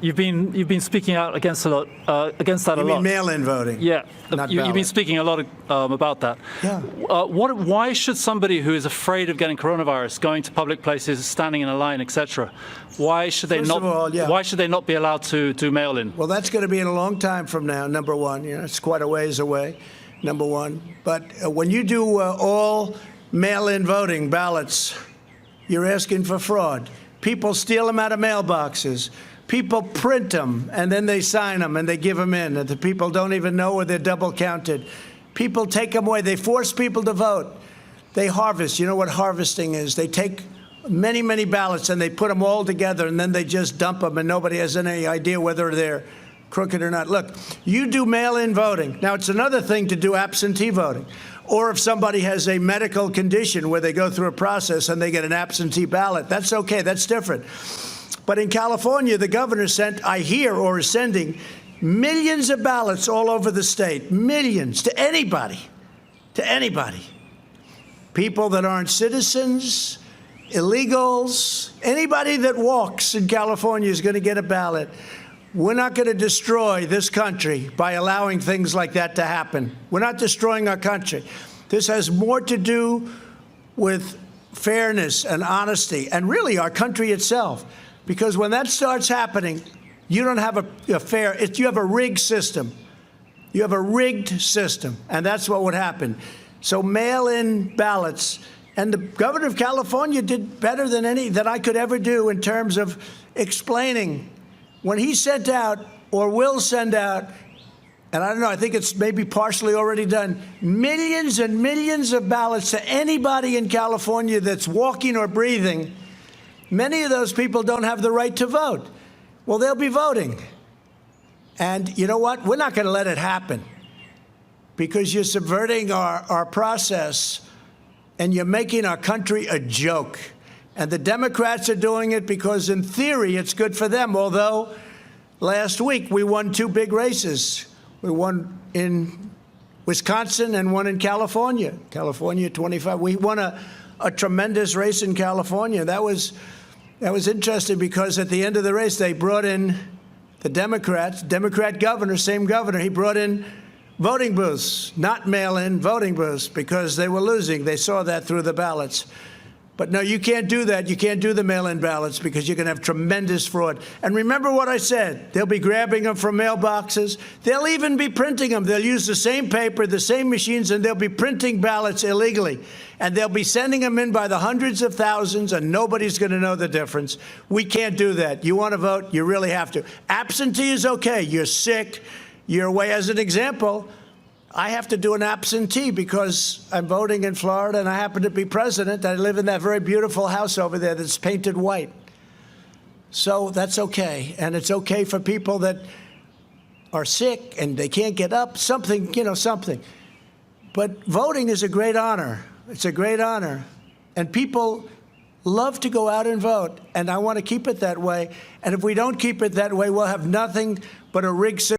You've been speaking out against that a lot. You mean mail-in voting? Yeah, not you've been ballot. speaking a lot about that. Yeah. Why should somebody who is afraid of getting coronavirus, going to public places, standing in a line, etc., why should they First of all, yeah. Why should they not be allowed to do mail-in? Well, that's going to be in a long time from now. Number one, it's quite a ways away. Number one, but when you do all mail-in voting ballots, you're asking for fraud. People steal them out of mailboxes. People print them, and then they sign them, and they give them in. And the people don't even know where they're double counted. People take them away. They force people to vote. They harvest. You know what harvesting is? They take many, many ballots, and they put them all together, and then they just dump them, and nobody has any idea whether they're crooked or not. Look, you do mail-in voting. Now, it's another thing to do absentee voting. Or if somebody has a medical condition where they go through a process and they get an absentee ballot, that's okay. That's different. But in California, the governor sent, I hear, or is sending millions of ballots all over the state, millions, to anybody, people that aren't citizens, illegals, anybody that walks in California is going to get a ballot. We're not going to destroy this country by allowing things like that to happen. We're not destroying our country. This has more to do with fairness and honesty and really our country itself. Because when that starts happening, you don't have a fair, you have a rigged system. You have a rigged system, and that's what would happen. So mail-in ballots, and the governor of California did better than any that I could ever do in terms of explaining. When he sent out, or will send out, and I don't know, I think it's maybe partially already done, millions and millions of ballots to anybody in California that's walking or breathing. Many of those people don't have the right to vote. Well, they'll be voting. And you know what? We're not going to let it happen because you're subverting our process and you're making our country a joke. And the Democrats are doing it because, in theory, it's good for them, although last week we won two big races. We won in Wisconsin and one in California. California 25. We won a tremendous race in California. That was interesting because at the end of the race, they brought in the Democrats, Democrat governor, same governor. He brought in voting booths, not mail-in voting booths, because they were losing. They saw that through the ballots. But no, you can't do that. You can't do the mail-in ballots because you're going to have tremendous fraud. And remember what I said. They'll be grabbing them from mailboxes. They'll even be printing them. They'll use the same paper, the same machines, and they'll be printing ballots illegally. And they'll be sending them in by the hundreds of thousands, and nobody's going to know the difference. We can't do that. You want to vote? You really have to. Absentee is okay. You're sick. You're away. As an example, I have to do an absentee because I'm voting in Florida and I happen to be president. I live in that very beautiful house over there that's painted white. So that's okay. And it's okay for people that are sick and they can't get up, something. But voting is a great honor. It's a great honor. And people love to go out and vote. And I want to keep it that way. And if we don't keep it that way, we'll have nothing but a rigged system.